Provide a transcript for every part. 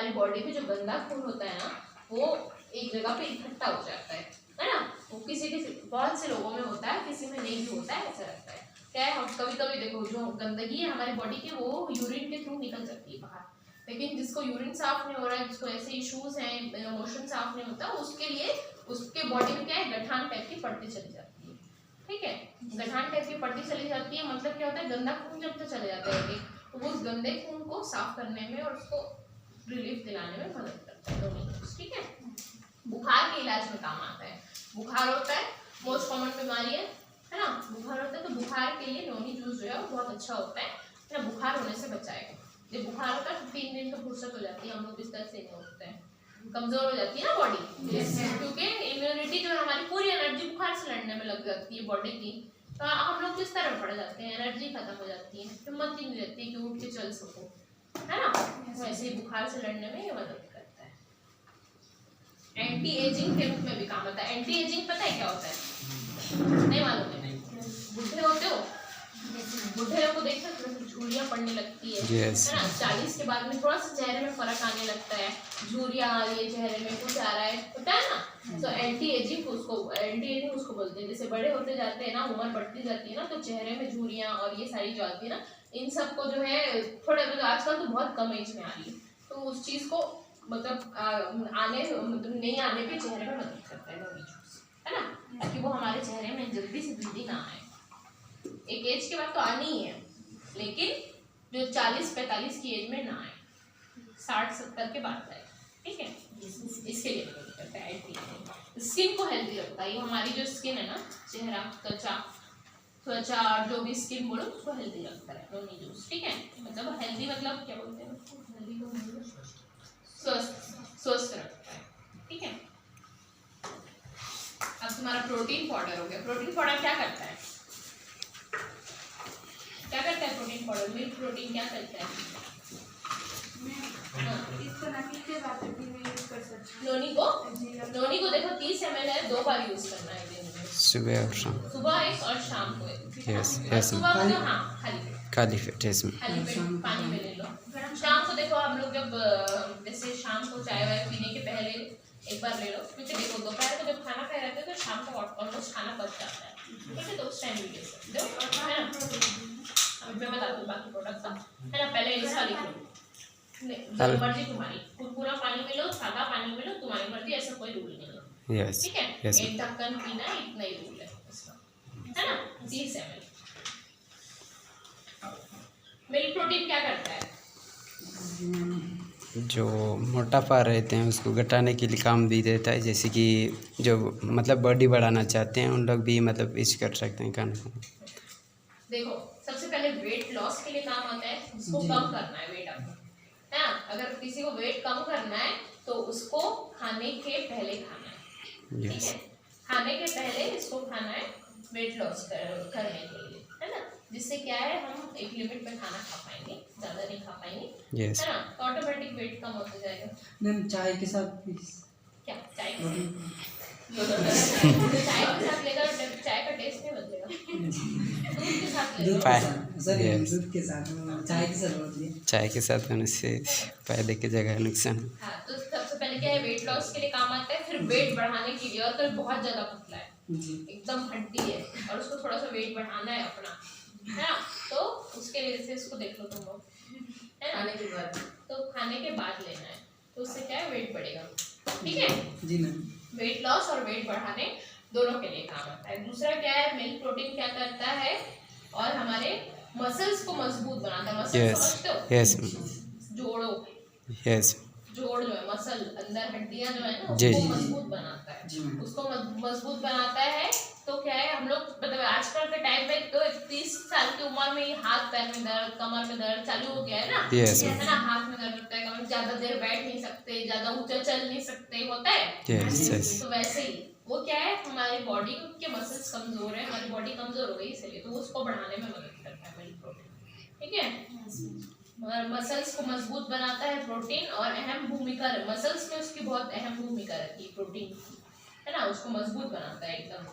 हमारी बॉडी में जो गंदा खून होता है ना वो एक जगह पे इकट्ठा हो जाता है ना। वो किसी बहुत से लोगों में होता है, किसी में नहीं भी होता है, ऐसा रहता है। क्या है, हम कभी कभी देखो जो गंदगी है हमारी बॉडी की वो यूरिन के थ्रू निकल सकती है बाहर, लेकिन जिसको यूरिन साफ नहीं हो रहा है, जिसको ऐसे इश्यूज हैं, मोशन साफ नहीं होता, उसके लिए उसके बॉडी में क्या है, गठान टाइप की पड़ती चली जाती है। ठीक है, गठान टाइप की पड़ती चली जाती है, मतलब क्या होता है, गंदा खून जब तक चले जाता है तो वो उस गंदे खून को साफ करने में और उसको रिलीफ दिलाने में मदद करता है। ठीक है, बुखार के इलाज में काम आता है। बुखार होता है मोस्ट कॉमन बीमारी है ना, बुखार होता है तो बुखार के लिए नोनी जूस जो है वो बहुत अच्छा होता है ना, बुखार होने से बचाएगा। जब बुखार होता है तो 3 दिन तो फुर्सत हो जाती है, हम लोग बिस्तर से नहीं उठते हैं, कमजोर हो जाती है ना बॉडी, क्योंकि इम्यूनिटी जो है हमारी पूरी एनर्जी बुखार से लड़ने में लग जाती है बॉडी की, तो हम लोग किस तरह पड़ जाते हैं, एनर्जी खत्म हो जाती है, हिम्मत ही नहीं रहती कि उठ के चल सको, है ना। वैसे ही बुखार से लड़ने में ये मदद करता है। एंटी एजिंग के रूप में भी काम आता है। एंटी एजिंग पता है क्या होता है? नहीं मालूम है? बुढ़े होते हो, बुढ़े लोग को देखते हो झुर्रियां पड़ने लगती है ना, 40 के बाद में थोड़ा सा चेहरे में फर्क आने लगता है, झुर्रियां आ रही है, चेहरे में कुछ आ रहा है, होता है ना। तो एंटी एजिंग उसको बोलते हैं। जैसे बड़े होते जाते हैं ना, उम्र बढ़ती जाती है ना, तो चेहरे में झुर्रियां और ये सारी जो आती है ना, इन सबको जो है थोड़ा आजकल तो बहुत कम एज में आ रही है, तो उस चीज को मतलब नहीं आने पे चेहरे में मदद करता है ना, ताकि वो हमारे चेहरे में जल्दी से वृद्धि ना आए। एक एज के बाद तो आनी ही है, लेकिन जो 40-45 की एज में ना आए, 60-70 के बाद आए। ठीक है, इसके लिए मदद करता है। स्किन को हेल्दी रखता है, हमारी जो स्किन है ना, चेहरा, त्वचा और जो भी स्किन बोलो उसको हेल्दी रखता है नोनी जूस। ठीक है, मतलब हेल्दी मतलब क्या बोलते हैं, हेल्दी को स्वस्थ रखता है। ठीक है, अब तुम्हारा प्रोटीन पाउडर हो गया। प्रोटीन पाउडर क्या करता है, क्या करता है प्रोटीन पाउडर? मिल्क प्रोटीन क्या करता है? नोनी को देखो 30 ml है, 2 बार यूज करना है दिन में, सुबह और शाम, सुबह एक और शाम को एक। यस सुबह मतलब हाँ खाली पेट पानी में ले लो। शाम को देखो हम लोग जब जैसे शाम को चाय वाय पीने के पहले एक बार ले लो, क्योंकि देखो दोपहर को जब खाना खाए रहते हैं तो शाम को ऑलमोस्ट खाना पच जाता है। ठीक है, तो उस टाइम भी ले सकते हो, है ना। मैं बता दूँ बाकी प्रोडक्ट का, है ना। पहले इसका लिख लो, मर्जी तुम्हारी, पूरा पानी में लो, सादा पानी में लो, तुम्हारी मर्जी, ऐसा कोई रूल नहीं है। ठीक है, एक ढक्कन पीना है, इतना ही रूल है इसका, है ना। 30 ml। मिल्क प्रोटीन क्या करता है? जो मोटापा रहते हैं उसको घटाने के लिए काम भी देता है, जैसे कि जो मतलब बॉडी बढ़ाना चाहते हैं उन लोग भी मतलब इस कर सकते हैं खाना। देखो सबसे पहले वेट लॉस के लिए काम आता है, उसको कम करना है वेट अपना, है ना। अगर किसी को वेट कम करना है तो उसको खाने के पहले खाना है। ठीक है, खाने के पहले इसको खाना है वेट लॉस करने के लिए, है ना। जिससे क्या है, हम एक लिमिट में खाना खा पाएंगे, ज्यादा नहीं खा पाएंगे, है ना। तो ऑटोमेटिक वेट कम होता जाएगा। मैम चाय के साथ क्या चाय के साथ लेगा, चाय का टेस्ट नहीं बदलेगा। दूध के साथ चाय के साथ होने से फायदे की जगह नुकसान। हाँ, तो सबसे पहले क्या है, वेट लॉस के लिए काम आता है। फिर वेट बढ़ाने के लिए, और तो बहुत ज्यादा पतला है, एकदम हड्डी है, और उसको थोड़ा सा वेट बढ़ाना है अपना, है ना। तो उसके लिए जैसे इसको देख लो तुम लोग, है ना, खाने के बाद, तो खाने के बाद लेना है, तो उससे क्या है, वेट बढ़ेगा। ठीक है जी मैम। वेट लॉस और वेट बढ़ाने दोनों के लिए काम आता है। दूसरा क्या है, मिल्क प्रोटीन क्या करता है, और हमारे मसल्स को मजबूत बनाता है। मसल्स समझते हो? यस जोड़ों, यस जोड़ जो है, मसल अंदर हड्डियां जो है ना, उसको मजबूत बनाता है, उसको मजबूत बनाता है। तो क्या है, हम लोग मतलब आजकल के टाइम पे तो 30 साल की उम्र में ही हाथ पैर में दर्द, कमर में दर्द चालू हो गया है ना, है ना। हाथ में दर्द होता है, कमर, ज्यादा देर बैठ नहीं सकते, ज्यादा ऊंचा चल नहीं सकते, होता है। तो वैसे ही वो क्या है, हमारी बॉडी के मसल्स कमजोर है, हमारी बॉडी कमजोर हो गई इसलिए, तो उसको बढ़ाने में मदद करता है मिल्क प्रोटीन। ठीक है, मसल्स को मजबूत बनाता है प्रोटीन, और अहम भूमिका, मसल्स में उसकी बहुत अहम भूमिका रहती है प्रोटीन, है ना, उसको मजबूत बनाता है एकदम।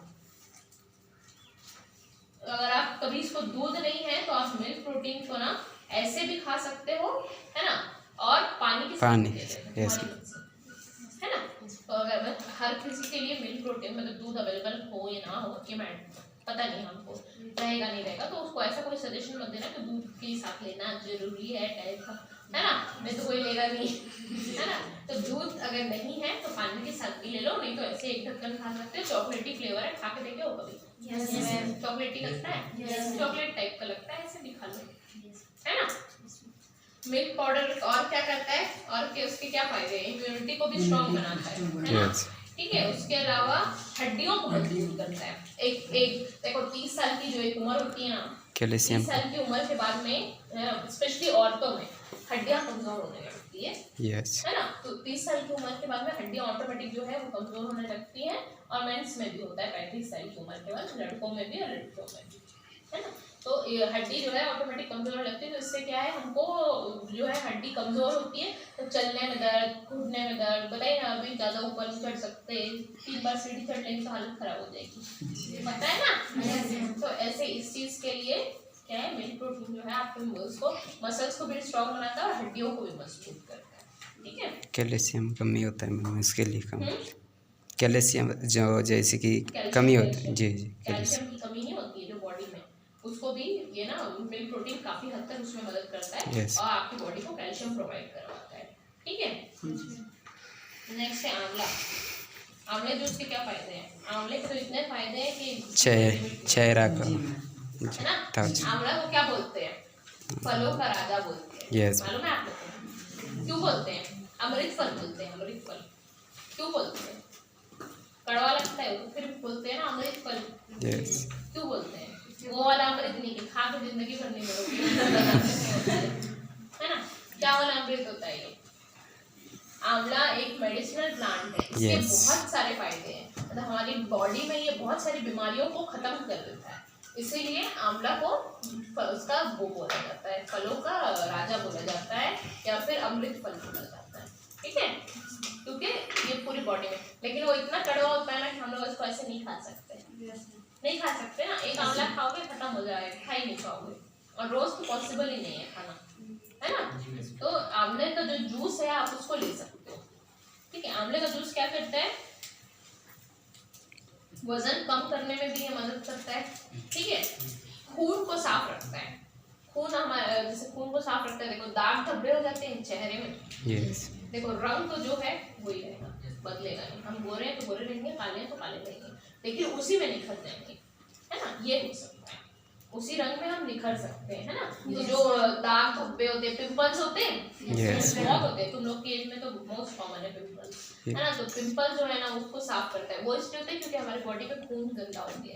अगर आप कभी इसको दूध नहीं है तो आप मिल्क प्रोटीन को ना ऐसे भी खा सकते हो, है ना, और पानी के की पानी, सब्जी ले लेते हैं, yes. पानी से, है ना। तो अगर हर किसी के लिए मिल्क प्रोटीन मतलब दूध अवेलेबल हो या ना हो ये मैटर पता नहीं हमको रहेगा नहीं रहेगा, तो उसको ऐसा कोई सजेशन मत देना कि दूध के साथ लेना जरूरी है टाइप का, है ना, नहीं तो कोई लेगा नहीं है ना। तो दूध अगर नहीं है तो पानी के साथ भी ले लो, नहीं तो ऐसे एक ढक्कन खा सकते हो। चॉकलेटी फ्लेवर है, खा के देखे हो कभी? चॉकलेटी लगता है, चॉकलेट टाइप का लगता है, ऐसे भी खा लो, है ना। मिल्क पाउडर और क्या करता है और के उसके क्या फायदे हैं? इम्यूनिटी को भी स्ट्रॉन्ग बनाता है ना, ठीक है। उसके अलावा हड्डियों को मजबूत करता है। एक देखो 30 साल की जो एक उम्र होती है ना, 30 साल की उम्र के बाद में स्पेशली औरतों में हड्डियां कमजोर होने लगती है ना। तो 30 साल की उम्र के बाद में हड्डियां ऑटोमेटिक जो है वो कमजोर होने लगती है, और मेंस में भी होता है 35 साल की उम्र के बाद, लड़कों में भी और लड़कियों में भी, है ना। तो हड्डी जो है ऑटोमेटिक कमजोर लगती है, तो इससे क्या है हमको जो है हड्डी कमजोर होती है तो चलने में दर्द, घुटने में दर्द, बताइए ना अभी ज़्यादा ऊपर नहीं चढ़ सकते, 3 बार सीढ़ी चढ़ लेंगे तो हालत खराब हो जाएगी, पता है ना। तो ऐसे इस चीज़ के लिए क्या है मिल्क प्रोटीन जो है आपके उसको मसल्स को भी स्ट्रॉन्ग बनाता है और हड्डियों को भी मजबूत करता है, ठीक है। कैल्शियम कमी होता है मैम, इसके लिए कम कैल्शियम जो जैसे कि कमी होती है, जी जी कैल्शियम की कमी नहीं होती है जो बॉडी में, उसको भी ये ना मिल्क प्रोटीन काफी हद तक उसमें मदद करता है और आपकी बॉडी को कैल्शियम प्रोवाइड करवाता है, ठीक है। नेक्स्ट है आंवला। आंवले जूस के क्या फायदे हैं? आंवले के तो इतने फायदे हैं कि चेहरा का, है ना। आंवला को क्या बोलते हैं? फलों का राजा बोलते हैं, मालूम है आप लोगों को? क्यों बोलते हैं? अमृत फल बोलते हैं, अमृत फल क्यों बोलते हैं? कड़वा लगता है तो फिर बोलते हैं ना अमृत फल, क्यों बोलते हैं? वो वाला अमृत नहीं कि खा के जिंदगी भर नहीं मरोगे, है ना। क्या वाला अमृत होता है ये? आंवला एक मेडिसिनल प्लांट है, इसके बहुत सारे फायदे हैं, मतलब हमारी बॉडी में ये बहुत सारी बीमारियों को खत्म कर देता है, इसीलिए आंवला को उसका वो बोला जाता है, फलों का राजा बोला जाता है या फिर अमृत फल बोला जाता है, ठीक है, क्योंकि ये पूरी बॉडी में, लेकिन वो इतना कड़वा होता है ना कि हम लोग इसको ऐसे नहीं खा सकते, नहीं खा सकते ना। एक आंवला खाओगे खत्म हो जाएगा, खा ही नहीं पाओगे, और रोज तो पॉसिबल ही नहीं है खाना, है ना। तो आंवले का जो जूस है आप उसको ले सकते हो, ठीक है। आंवले का जूस क्या करता है? वजन कम करने में भी ये मदद करता है, ठीक है। खून को साफ रखता है, खून हमारा जैसे खून को साफ रखता है, देखो दाग धब्बे हो जाते हैं चेहरे में, देखो रंग तो जो है वही रहेगा, बदलेगा नहीं, हम गोरे हैं तो गोरे रहेंगे, काले हैं तो काले रहेंगे, लेकिन उसी में निखर जाएंगे, है ना, ये हो सकता है, उसी रंग में हम निखर सकते हैं, है ना। तो जो दाग धब्बे होते हैं, पिंपल्स होते हैं, बहुत होते हैं, तुम लोग की एज में तो मोस्ट कॉमन है पिंपल्स, है ना। तो पिंपल जो है ना उसको साफ करता है, वो इसलिए होता है क्योंकि हमारी बॉडी में खून गंदा हो गया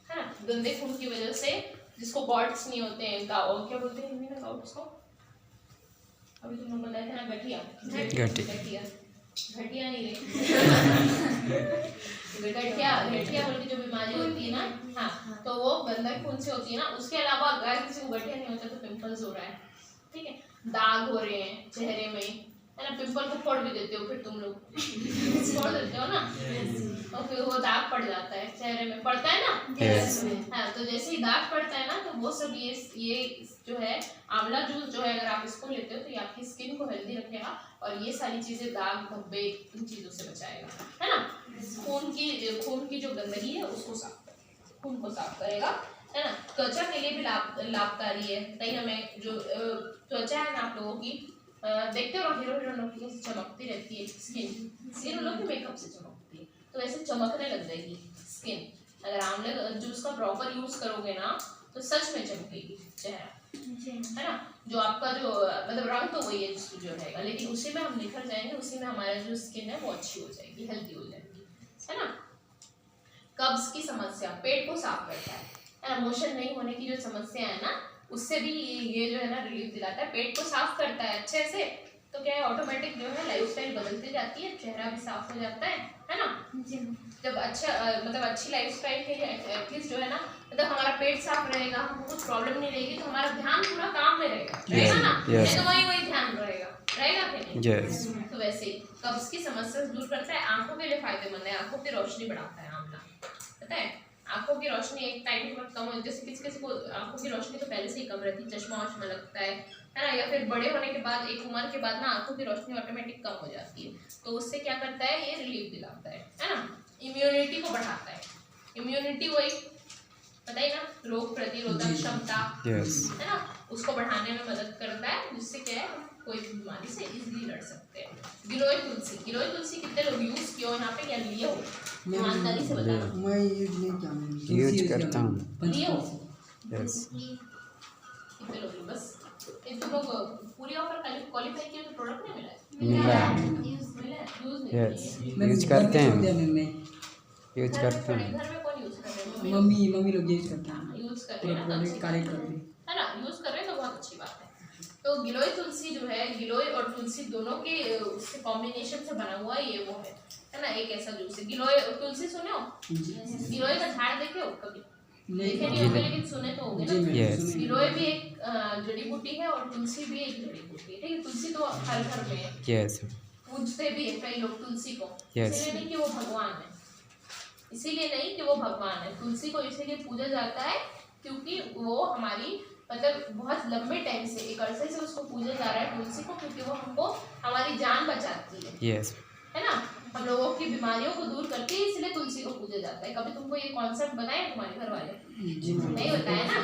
है ना, गंदे खून की वजह से, जिसको गॉट्स नहीं होते हैं, क्या बोलते हैं हिंदी में गॉट्स को? अभी तुम लोग बताए थे ना, गठिया घटिया नहीं रे गठिया बोल की जो बीमारी होती है ना, हाँ, तो वो गंदा खून से होती है ना। उसके अलावा अगर किसी को गठिया नहीं होता तो पिंपल्स हो रहा है, ठीक है, दाग हो रहे हैं चेहरे में, है ना, पिंपल को फोड़ भी देते हो, फिर तुम लोग फोड़ देते हो ना, और फिर वो दाग पड़ जाता है चेहरे में, पड़ता है ना, हाँ, तो जैसे ही दाग पड़ता है ना तो वो सब ये जो है आंवला जूस जो है, अगर आप इसको लेते हो तो ये आपकी स्किन को हेल्दी रखेगा और ये सारी चीजें दाग धब्बे इन चीजों से बचाएगा, है ना। खून की जो गंदगी है उसको साफ करेगा, खून को साफ करेगा, है ना। त्वचा के लिए भी लाभकारी है, कहीं हमें जो त्वचा है ना आप लोगों की, देखते हो हीरो की कैसे चमकती रहती है स्किन उन लोग की मेकअप से चमकती है, तो ऐसे चमकने लग जाएगी स्किन, अगर आंवले जूस का प्रॉपर यूज करोगे ना तो सच में चमकेगी चेहरा, है ना। जो आपका जो मतलब रंग तो वही है जो रहेगा, लेकिन उसी में हम निखर जाएंगे, उसी में हमारा जो स्किन है वो अच्छी हो जाएगी, हेल्दी हो जाएगी, है ना। कब्ज की समस्या, पेट को साफ करता है ना, मोशन नहीं होने की जो समस्या है ना उससे भी ये जो है ना रिलीफ दिलाता है, पेट को साफ करता है अच्छे से, तो क्या है ऑटोमेटिक जो है लाइफस्टाइल बदलती जाती है, चेहरा भी साफ हो जाता है ना। जब अच्छा मतलब अच्छी लाइफस्टाइल के लिए एटलीस्ट जो है ना, मतलब हमारा पेट साफ रहेगा, हमको कुछ प्रॉब्लम नहीं रहेगी, तो हमारा ध्यान पूरा काम में रहेगा ना, नहीं तो वही ध्यान रहेगा कि नहीं। तो वैसे कब्ज की समस्या दूर करता है, आंखों के लिए फायदेमंद है, आंखों की रोशनी बढ़ाता है आंवला, पता है। आंखों की रोशनी एक टाइम के बाद कम हो, जैसे किसी किसी को आंखों की रोशनी तो पहले से ही कम रहती, चश्मा वश्मा लगता है ना, या फिर बड़े होने के बाद एक उम्र के बाद ना आंखों की रोशनी ऑटोमेटिक कम हो जाती है, तो उससे क्या करता है ये रिलीफ दिलाता है ना। इम्यूनिटी को बढ़ाता है, इम्यूनिटी वो एक पता ही ना, रोग प्रतिरोधक क्षमता है ना, उसको बढ़ाने में मदद करता है, जिससे क्या है हम कोई भी बीमारी से इजीली लड़ सकते हैं। गिलोय तुलसी, गिलोय तुलसी कितने लोग यूज किए हो यहाँ पे, क्या लिए हो, ईमानदारी से बताना। मैं यूज करता हूँ। लिए हो यस। कितने लोग लिए? बस ये तुम लोग पूरी ऑफर क्वालिफाई किए तो प्रोडक्ट नहीं मिला है? मिला। मिला है, यूज नहीं यस, किए। यूज करते हैं, यूज घर में करते पड़े, हैं। घर में कौन यूज कर रहे हैं? मम्मी लोग यूज करते हैं, यूज कर रहे हैं ना, अच्छी कार्य बात करते हैं। है ना, यूज कर रहे हैं तो बहुत अच्छी बात है। तो गिलोय तुलसी जो है, गिलोय और तुलसी दोनों के उससे कॉम्बिनेशन से बना हुआ ये वो है ना, एक ऐसा जूस है। गिलोय और तुलसी सुने हो? गिलोय का झाड़ देखे हो कभी? देखे नहीं होंगे लेकिन सुने तो होंगे ना। यस। गिलोय भी एक जड़ी बूटी है और तुलसी भी एक जड़ी बूटी है, ठीक है। तुलसी तो हर घर में है, यस। पूजते भी है कई लोग तुलसी को, Yes. इसलिए नहीं कि वो भगवान है, इसीलिए नहीं कि वो भगवान है, तुलसी को इसीलिए पूजा जाता है क्योंकि वो हमारी मतलब बहुत लंबे टाइम से एक अरसे से उसको पूजा जा रहा है तुलसी को, क्योंकि वो हमको हमारी जान बचाती है यस। है ना, हम लोगों की बीमारियों को दूर करती है, इसलिए तुलसी को पूजा जाता है। कभी तुमको ये कॉन्सेप्ट बताया तुम्हारे घर वाले? नहीं बताया ना,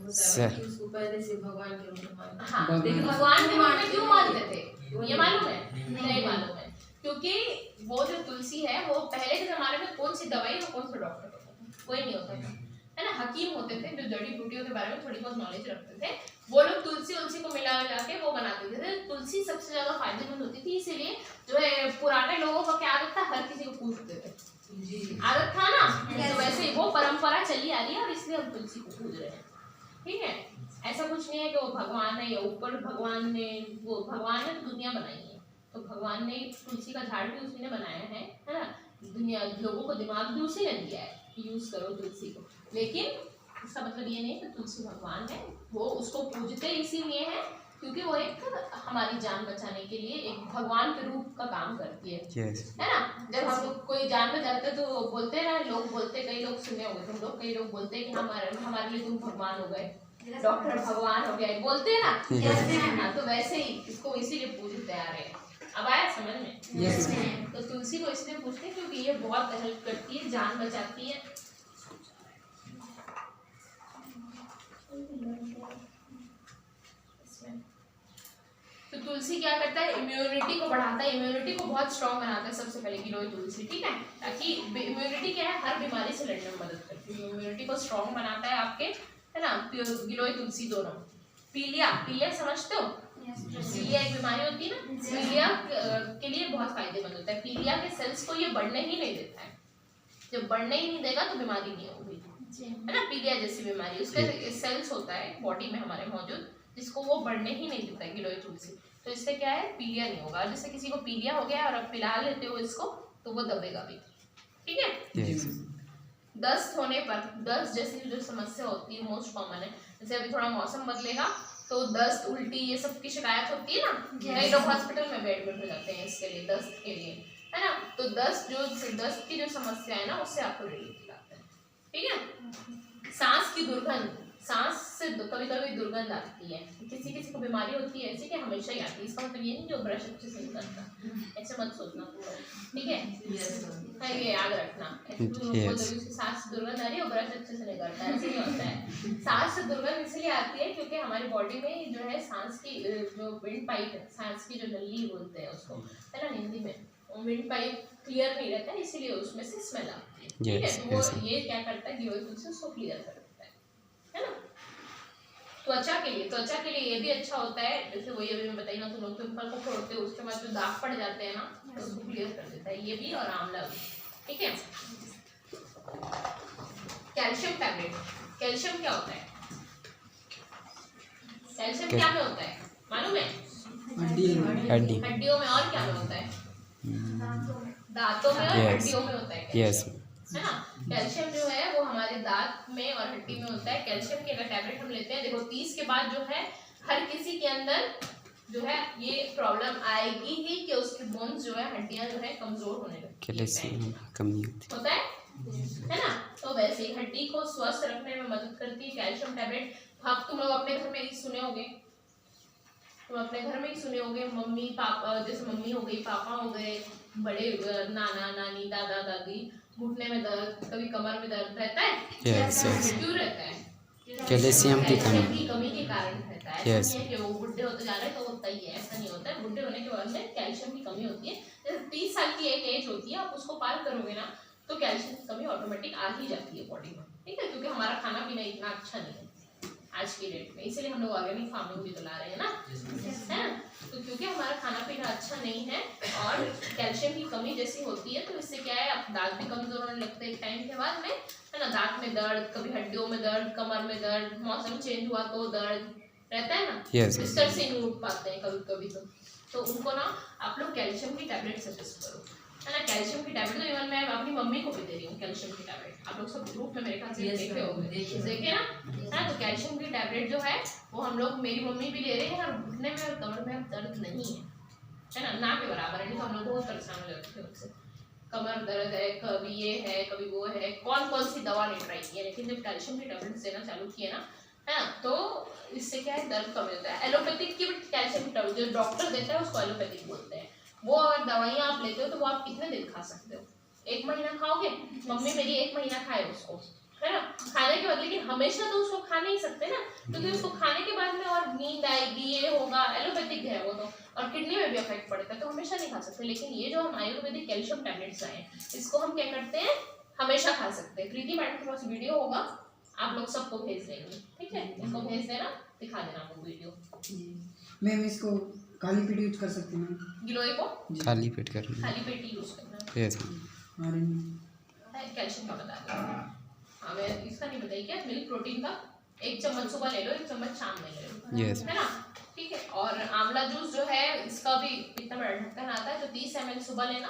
उसको पहले से भगवान के रूप में मानते हैं। हाँ, लेकिन भगवान के रूप में क्यों मानते थे ये मालूम है? नहीं मालूम है, क्योंकि वो जो तुलसी है वो पहले के जमाने में कौन सी दवाई और कौन सा डॉक्टर होता था, कोई नहीं होता था, है ना। हकीम होते थे जो जड़ी बूटियों के बारे में थोड़ी बहुत नॉलेज रखते थे, वो लोग तुलसी उलसी को मिला के वो बनाते थे। तुलसी सबसे ज्यादा फायदेमंद होती थी, इसीलिए जो है पुराने लोगों का क्या आदत था, हर किसी को पूजते थे, आदत था ना, तो वैसे ही वो परंपरा चली आ रही है और इसलिए हम तुलसी को पूज रहे हैं, ठीक है। ऐसा कुछ नहीं है कि वो भगवान है या ऊपर भगवान ने, वो भगवान ने दुनिया बनाई है, तो भगवान ने तुलसी का झाड़ भी उसी ने बनाया है ना। दुनिया लोगों को दिमाग भी उसी ने दिया है कि यूज करो तुलसी को, लेकिन इसका मतलब ये नहीं कि तुलसी भगवान है, वो उसको पूजते इसीलिए है क्योंकि वो एक हमारी जान बचाने के लिए एक भगवान के रूप का काम करती है, है ना। जब हम लोग कोई जान बचाते हैं तो बोलते हैं ना, लोग बोलते, कई लोग सुने होंगे तुम लोग, कई लोग बोलते हैं कि हमारे लिए तुम भगवान हो गए, डॉक्टर भगवान हो गए, बोलते हैं ना, तो वैसे ही इसको इसीलिए पूजते आ रहे हैं। अब आया समझ में? तो तुलसी को इसलिए पूछते हैं क्योंकि ये बहुत हेल्प करती है, जान बचाती है। तो तुलसी क्या करता है, इम्यूनिटी को बढ़ाता है, इम्यूनिटी को बहुत स्ट्रांग बनाता है सबसे पहले गिलोय तुलसी, ठीक है, ताकि इम्यूनिटी क्या है, हर बीमारी से लड़ने में मदद करती है, इम्यूनिटी को स्ट्रांग बनाता है आपके, है ना। गिलोय तुलसी दोनों। पीलिया, पीलिया समझते हो? पीलिया एक बीमारी होती है ना, पीलिया के लिए बहुत फायदेमंद होता है। पीलिया के सेल्स को ये बढ़ने ही नहीं देता है, जब बढ़ने ही नहीं देगा तो बीमारी नहीं होगी, है ना। पीलिया जैसी बीमारी, उसका सेल्स होता है बॉडी में हमारे मौजूद, जिसको वो बढ़ने ही नहीं देता है गिलोय तुलसी, तो इससे क्या है, पीलिया नहीं होगा। जैसे किसी को पीलिया हो गया और आप पिला लेते हो इसको तो वो दबेगा भी, ठीक है। दस्त होने पर, दस्त जैसी जो समस्या होती है मोस्ट कॉमन है, जैसे अभी थोड़ा मौसम बदलेगा तो दस्त उल्टी ये सब की शिकायत होती है ना, कई लोग हॉस्पिटल में बेड हो जाते हैं इसके लिए, दस्त के लिए, है ना। तो दस्त की जो समस्या है ना उससे आपको रिलीफ दिलाता है, ठीक है। सांस की दुर्गंध, सांस से कभी कभी दुर्गंध आती है, किसी किसी को बीमारी होती है ऐसी कि हमेशा ही आती है, इसका मतलब ये नहीं जो ब्रश अच्छे से नहीं करता, ऐसे मत सोचना तुम लोग, ठीक है, ये याद रखना। उसकी सांस से दुर्गंध आ रही है और ब्रश अच्छे से नहीं करता, ऐसे नहीं होता है। सांस से दुर्गंध इसलिए आती है क्योंकि हमारी बॉडी में जो है सांस की जो विंड पाइप है, सांस की जो नली बोलते हैं उसको, है ना हिंदी में, विंड पाइप क्लियर नहीं रहता है, इसीलिए उसमें से स्मेल आती है, ठीक है। तो वो ये क्या करता है, गिलोय तुलसी उसको क्लियर कर देता है ना। त्वचा के लिए ये भी अच्छा होता है, जैसे वही अभी मैं बताई ना, तुम लोग पिंपल को फोड़ते हो उसके बाद जो दाग पड़ जाते हैं ना, तो उसको क्लियर कर देता है ये भी, और आंवला भी, ठीक है। कैल्शियम टैबलेट, कैल्शियम क्या होता है, कैल्शियम क्या में होता है मालूम है? हड्डियों में, और क्या में होता है? दांतों में और हड्डियों में होता है, है ना। कैल्शियम जो है वो हमारे दांत में और हड्डी में होता है। कैल्शियम की अगर टैबलेट हम लेते हैं, देखो 30 के बाद जो है हर किसी के अंदर जो है ये प्रॉब्लम आएगी ही कि उसके बोन्स जो है, हड्डियां जो है कमजोर होने लगती है, कैल्शियम कमी होता है है ना। तो वैसे ही हड्डी को स्वस्थ रखने में मदद करती है कैल्शियम टैबलेट। आप तुम लोग अपने घर में ही सुने होंगे, तुम अपने घर में ही सुने होंगे, मम्मी पापा, जैसे मम्मी हो गई, पापा हो गए, बड़े नाना नानी, दादा दादी, घुटने में दर्द, कभी कमर में दर्द रहता है, Yes, yes. क्यों रहता है? कैल्शियम की कमी। कैल्शियम की कमी के कारण रहता है। Yes. ऐसा नहीं है कि वो बुढ़े होते जा रहे हैं तो होता ही है, ऐसा नहीं होता है। बुढ़े होने के बाद में कैल्शियम की कमी होती है। जैसे 30 साल की एक एज होती है, आप उसको पार करोगे ना तो कैल्शियम की कमी ऑटोमेटिक आ ही जाती है बॉडी में, ठीक है, क्योंकि हमारा खाना पीना इतना अच्छा नहीं है आज की डेट में, इसीलिए हम लोग ऑर्गेनिक फार्मिंग भी तो ला रहे हैं ना, है ना। तो क्योंकि हमारा खाना पीना अच्छा नहीं है और कैल्शियम की कमी जैसी होती है, तो इससे क्या है, अब दांत भी कमजोर होने लगते हैं एक टाइम के बाद में, है ना। दांत में दर्द, कभी हड्डियों में दर्द, कमर में दर्द, मौसम चेंज हुआ तो दर्द रहता है ना, Yes. बिस्तर से नहीं उठ पाते हैं कभी कभी, तो उनको ना आप लोग कैल्शियम की टैबलेट सजेस्ट करो, है ना। कैल्शियम की टैबलेट तो इवन मैं अपनी मम्मी को भी दे रही हूँ कैल्शियम की टैबलेट, आप लोग सब ग्रुप में मेरे ख्याल से देखे होंगे, देखे ना, है ना। तो कैल्शियम की टैबलेट जो है वो हम लोग, मेरी मम्मी भी ले रही है, और घुटने में और कमर में अब दर्द नहीं है ना के बराबर है, नहीं तो हम लोग बहुत परेशान हो जाते थे उससे, कमर दर्द है, कभी ये है, कभी वो है, कौन कौन सी दवा नहीं ट्राई की है, लेकिन जब कैल्शियम की टैबलेट देना चालू किए ना, है ना, तो इससे क्या है, दर्द कम होता है। एलोपैथिक की भी कैल्शियम की टैबलेट जो डॉक्टर देता है उसको एलोपैथिक बोलते हैं, वो अगर दवाइयाँ आप लेते हो तो वो आप कितने दिन खा सकते हो, 1 महीना खाओगे, मम्मी मेरी 1 महीना खाए उसको, है ना, खाने के बाद, लेकिन हमेशा तो उसको खा नहीं सकते ना, क्योंकि उसको खाने के बाद में और नींद आएगी, ये होगा, एलोपैथिक है वो तो, और किडनी में भी अफेक्ट पड़ता है, तो हमेशा नहीं खा सकते। लेकिन ये जो हम आयुर्वेदिक कैल्शियम टैबलेट्स आए हैं, इसको हम क्या करते हैं, हमेशा खा सकते हैं। प्रीति मैडम के पास वीडियो होगा, आप लोग सबको भेज देंगे, ठीक है, इसको भेज देना, दिखा देना आपको वीडियो। मैम इसको काली पीट यूज कर सकते हैं? गिलोय को खाली पेट करना। खाली पेट ही यूज करना है। यस। कैल्शियम का बता दो। हाँ, मैं इसका नहीं बताई क्या, मिल्क प्रोटीन का 1 चम्मच सुबह ले लो, 1 चम्मच शाम में ले लो, Yes. है ना, ठीक है। और आंवला जूस जो है इसका भी इतना बड़ा ढक्कन आता है, तो 30 ml सुबह लेना,